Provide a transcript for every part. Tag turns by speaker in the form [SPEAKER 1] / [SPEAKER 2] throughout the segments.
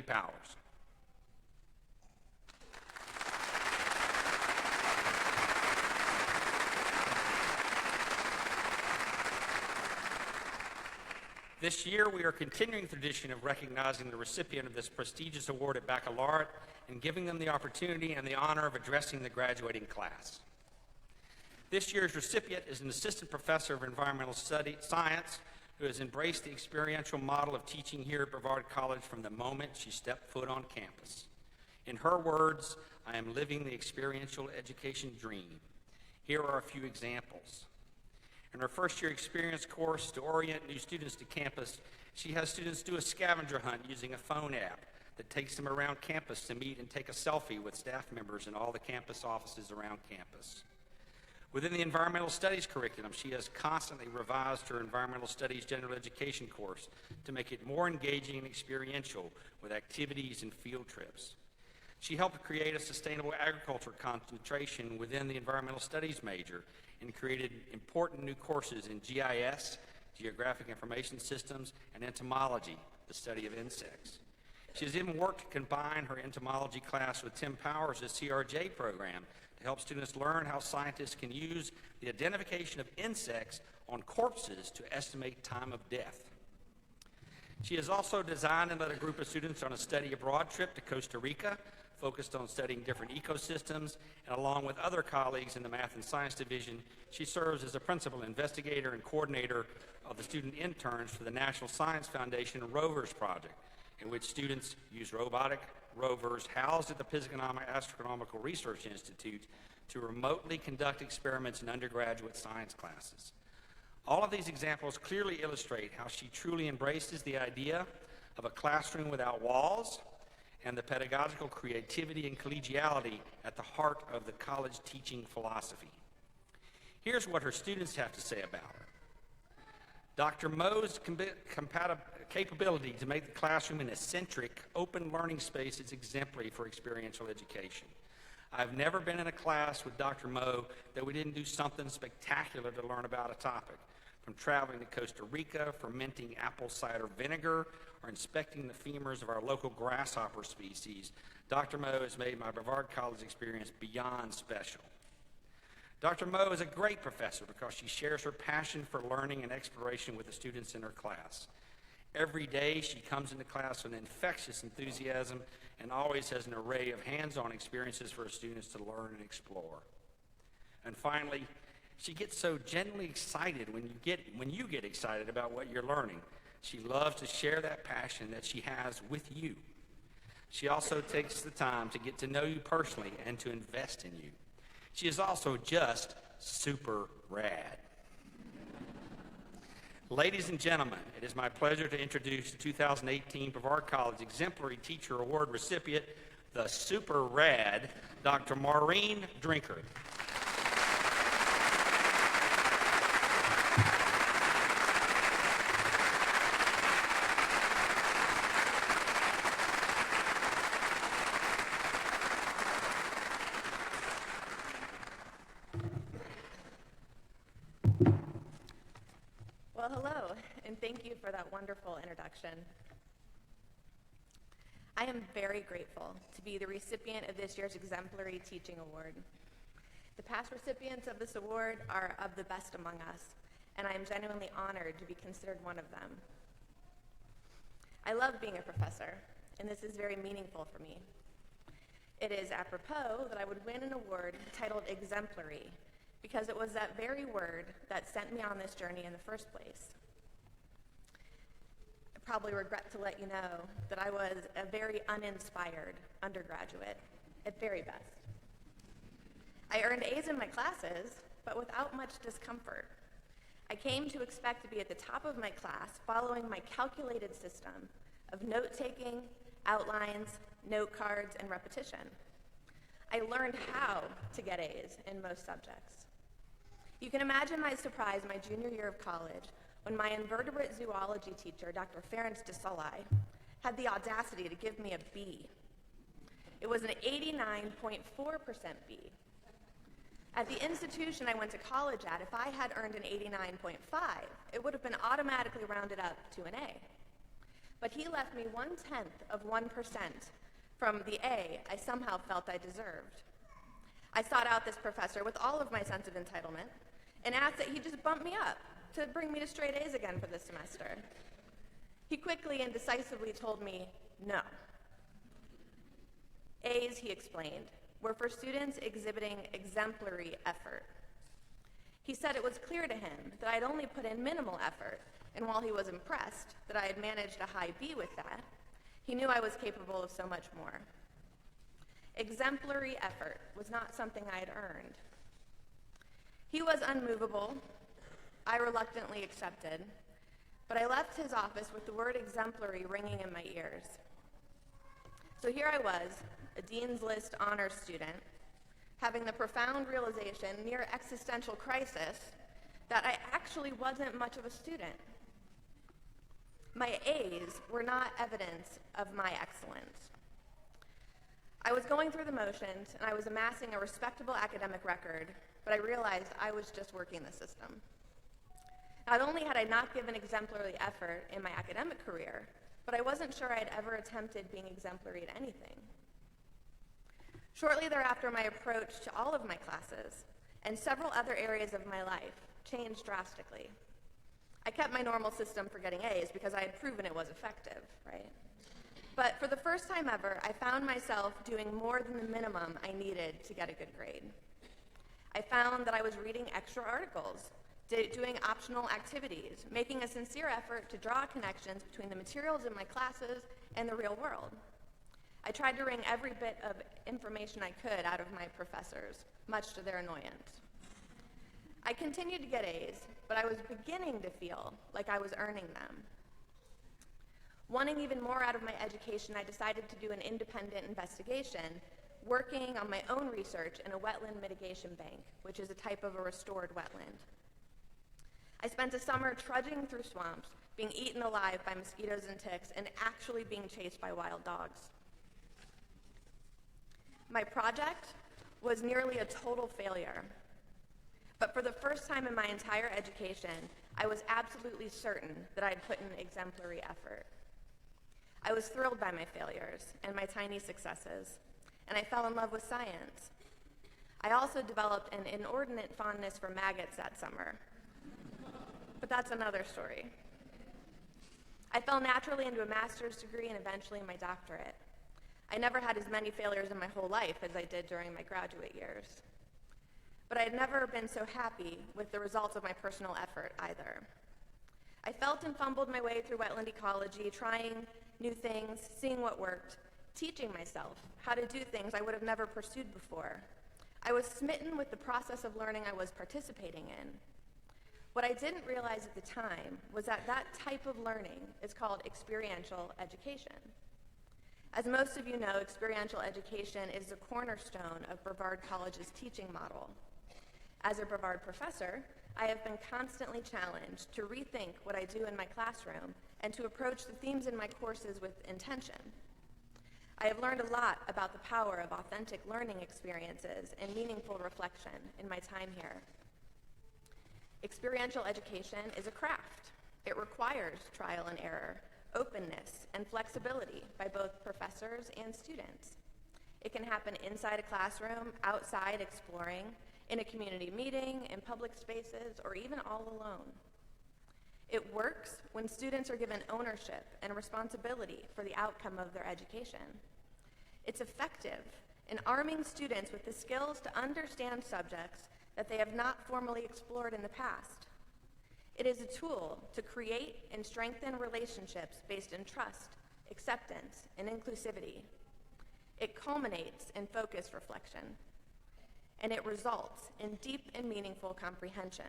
[SPEAKER 1] Powers. This year, we are continuing the tradition of recognizing the recipient of this prestigious award at baccalaureate and giving them the opportunity and the honor of addressing the graduating class. This year's recipient is an assistant professor of environmental science who has embraced the experiential model of teaching here at Brevard College from the moment she stepped foot on campus. In her words, "I am living the experiential education dream." Here are a few examples. In her first-year experience course to orient new students to campus, she has students do a scavenger hunt using a phone app that takes them around campus to meet and take a selfie with staff members in all the campus offices around campus. Within the environmental studies curriculum, she has constantly revised her environmental studies general education course to make it more engaging and experiential with activities and field trips. She helped create a sustainable agriculture concentration within the environmental studies major and created important new courses in GIS, Geographic Information Systems, and entomology, the study of insects. She has even worked to combine her entomology class with Tim Powers' CRJ program to help students learn how scientists can use the identification of insects on corpses to estimate time of death. She has also designed and led a group of students on a study abroad trip to Costa Rica, focused on studying different ecosystems, and along with other colleagues in the Math and Science Division, she serves as a principal investigator and coordinator of the student interns for the National Science Foundation Rovers Project, in which students use robotic rovers housed at the Pisgatomic Astronomical Research Institute to remotely conduct experiments in undergraduate science classes. All of these examples clearly illustrate how she truly embraces the idea of a classroom without walls and the pedagogical creativity and collegiality at the heart of the college teaching philosophy. Here's what her students have to say about her. Dr. Moe's capability to make the classroom an eccentric, open learning space is exemplary for experiential education. I've never been in a class with Dr. Moe that we didn't do something spectacular to learn about a topic. From traveling to Costa Rica, fermenting apple cider vinegar, or inspecting the femurs of our local grasshopper species, Dr. Moe has made my Brevard College experience beyond special. Dr. Moe is a great professor because she shares her passion for learning and exploration with the students in her class. Every day she comes into class with infectious enthusiasm and always has an array of hands-on experiences for her students to learn and explore. And finally, she gets so genuinely excited when you get excited about what you're learning. She loves to share that passion that she has with you. She also takes the time to get to know you personally and to invest in you. She is also just super rad. Ladies and gentlemen, it is my pleasure to introduce the 2018 Brevard College Exemplary Teacher Award recipient, the super rad, Dr. Maureen Drinkard.
[SPEAKER 2] Well, hello, and thank you for that wonderful introduction. I am very grateful to be the recipient of this year's Exemplary Teaching Award. The past recipients of this award are of the best among us, and I am genuinely honored to be considered one of them. I love being a professor, and this is very meaningful for me. It is apropos that I would win an award titled Exemplary, because it was that very word that sent me on this journey in the first place. I probably regret to let you know that I was a very uninspired undergraduate, at very best. I earned A's in my classes, but without much discomfort. I came to expect to be at the top of my class following my calculated system of note-taking, outlines, note cards, and repetition. I learned how to get A's in most subjects. You can imagine my surprise my junior year of college when my invertebrate zoology teacher, Dr. Ferenc de Solai, had the audacity to give me a B. It was an 89.4% B. At the institution I went to college at, if I had earned an 89.5, it would have been automatically rounded up to an A. but he left me 0.1% from the A I somehow felt I deserved. I sought out this professor with all of my sense of entitlement and asked that he just bump me up to bring me to straight A's again for this semester. He quickly and decisively told me no. A's, he explained, were for students exhibiting exemplary effort. He said it was clear to him that I'd only put in minimal effort, and while he was impressed that I had managed a high B with that, he knew I was capable of so much more. Exemplary effort was not something I had earned. He was unmovable. I reluctantly accepted, but I left his office with the word exemplary ringing in my ears. So here I was, a Dean's List honors student, having the profound realization, near existential crisis, that I actually wasn't much of a student. My A's were not evidence of my excellence. I was going through the motions, and I was amassing a respectable academic record, but I realized I was just working the system. Not only had I not given exemplary effort in my academic career, but I wasn't sure I'd ever attempted being exemplary at anything. Shortly thereafter, my approach to all of my classes and several other areas of my life changed drastically. I kept my normal system for getting A's because I had proven it was effective, right? But for the first time ever, I found myself doing more than the minimum I needed to get a good grade. I found that I was reading extra articles, doing optional activities, making a sincere effort to draw connections between the materials in my classes and the real world. I tried to wring every bit of information I could out of my professors, much to their annoyance. I continued to get A's, but I was beginning to feel like I was earning them. Wanting even more out of my education, I decided to do an independent investigation, working on my own research in a wetland mitigation bank, which is a type of a restored wetland. I spent a summer trudging through swamps, being eaten alive by mosquitoes and ticks, and actually being chased by wild dogs. My project was nearly a total failure, but for the first time in my entire education, I was absolutely certain that I'd put in exemplary effort. I was thrilled by my failures and my tiny successes, and I fell in love with science. I also developed an inordinate fondness for maggots that summer, but that's another story. I fell naturally into a master's degree and eventually my doctorate. I never had as many failures in my whole life as I did during my graduate years. But I had never been so happy with the results of my personal effort either. I felt and fumbled my way through wetland ecology, trying new things, seeing what worked, teaching myself how to do things I would have never pursued before. I was smitten with the process of learning I was participating in. What I didn't realize at the time was that that type of learning is called experiential education. As most of you know, experiential education is the cornerstone of Brevard College's teaching model. As a Brevard professor, I have been constantly challenged to rethink what I do in my classroom and to approach the themes in my courses with intention. I have learned a lot about the power of authentic learning experiences and meaningful reflection in my time here. Experiential education is a craft. It requires trial and error, openness, and flexibility by both professors and students. It can happen inside a classroom, outside exploring, in a community meeting, in public spaces, or even all alone. It works when students are given ownership and responsibility for the outcome of their education. It's effective in arming students with the skills to understand subjects that they have not formally explored in the past. It is a tool to create and strengthen relationships based in trust, acceptance, and inclusivity. It culminates in focused reflection, and it results in deep and meaningful comprehension.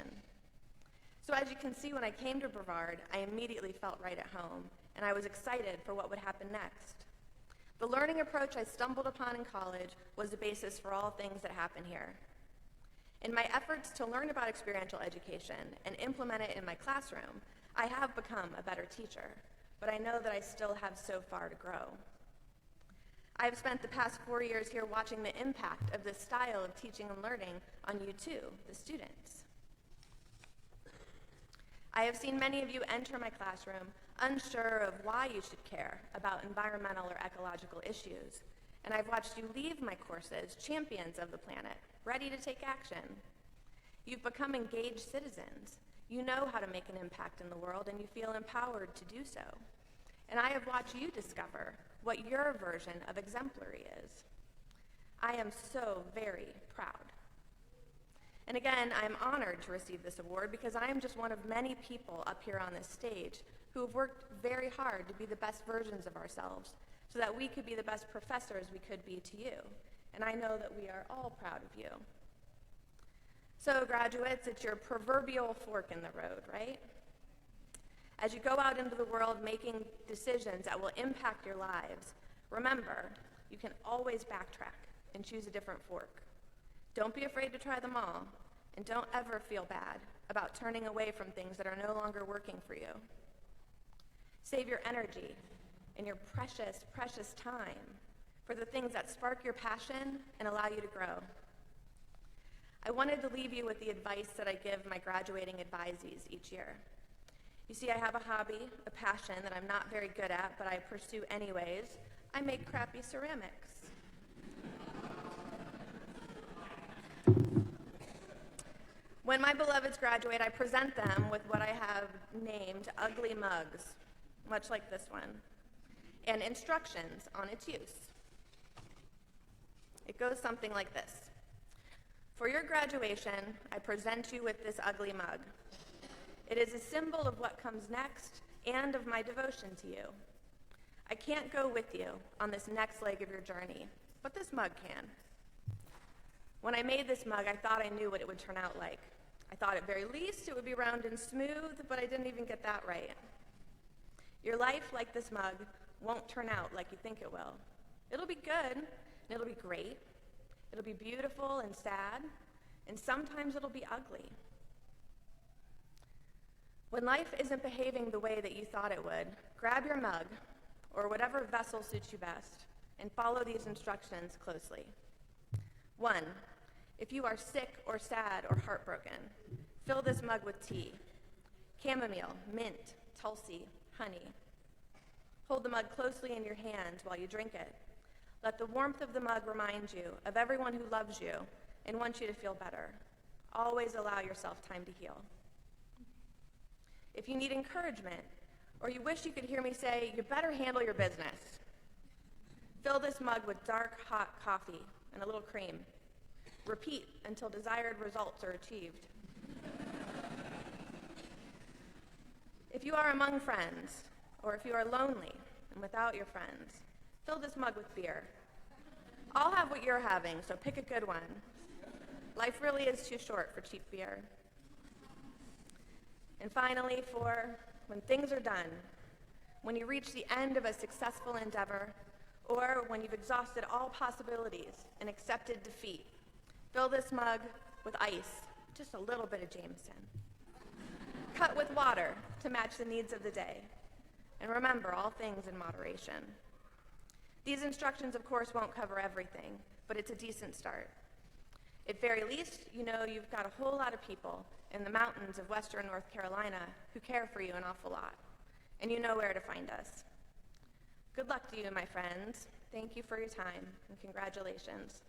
[SPEAKER 2] So as you can see, when I came to Brevard, I immediately felt right at home, and I was excited for what would happen next. The learning approach I stumbled upon in college was the basis for all things that happen here. In my efforts to learn about experiential education and implement it in my classroom, I have become a better teacher, but I know that I still have so far to grow. I have spent the past 4 years here watching the impact of this style of teaching and learning on you too, the students. I have seen many of you enter my classroom unsure of why you should care about environmental or ecological issues. And I've watched you leave my courses champions of the planet, ready to take action. You've become engaged citizens. You know how to make an impact in the world, and you feel empowered to do so. And I have watched you discover what your version of exemplary is. I am so very proud. And again, I am honored to receive this award because I am just one of many people up here on this stage who have worked very hard to be the best versions of ourselves so that we could be the best professors we could be to you. And I know that we are all proud of you. So graduates, it's your proverbial fork in the road, right? As you go out into the world making decisions that will impact your lives, remember, you can always backtrack and choose a different fork. Don't be afraid to try them all, and don't ever feel bad about turning away from things that are no longer working for you. Save your energy and your precious, precious time for the things that spark your passion and allow you to grow. I wanted to leave you with the advice that I give my graduating advisees each year. You see, I have a hobby, a passion that I'm not very good at, but I pursue anyways. I make crappy ceramics. When my beloveds graduate, I present them with what I have named ugly mugs, much like this one, and instructions on its use. It goes something like this. For your graduation, I present you with this ugly mug. It is a symbol of what comes next and of my devotion to you. I can't go with you on this next leg of your journey, but this mug can. When I made this mug, I thought I knew what it would turn out like. I thought at very least it would be round and smooth, but I didn't even get that right. Your life, like this mug, won't turn out like you think it will. It'll be good, and it'll be great. It'll be beautiful and sad, and sometimes it'll be ugly. When life isn't behaving the way that you thought it would, grab your mug, or whatever vessel suits you best, and follow these instructions closely. 1, if you are sick or sad or heartbroken, fill this mug with tea. Chamomile, mint, tulsi, honey. Hold the mug closely in your hand while you drink it. Let the warmth of the mug remind you of everyone who loves you and wants you to feel better. Always allow yourself time to heal. If you need encouragement, or you wish you could hear me say, you better handle your business, fill this mug with dark, hot coffee and a little cream. Repeat until desired results are achieved. If you are among friends, or if you are lonely and without your friends, fill this mug with beer. I'll have what you're having, so pick a good one. Life really is too short for cheap beer. And finally, for when things are done, when you reach the end of a successful endeavor, or when you've exhausted all possibilities and accepted defeat, fill this mug with ice, just a little bit of Jameson. Cut with water to match the needs of the day. And remember, all things in moderation. These instructions, of course, won't cover everything, but it's a decent start. At very least, you know you've got a whole lot of people in the mountains of western North Carolina who care for you an awful lot, and you know where to find us. Good luck to you, my friends. Thank you for your time, and congratulations.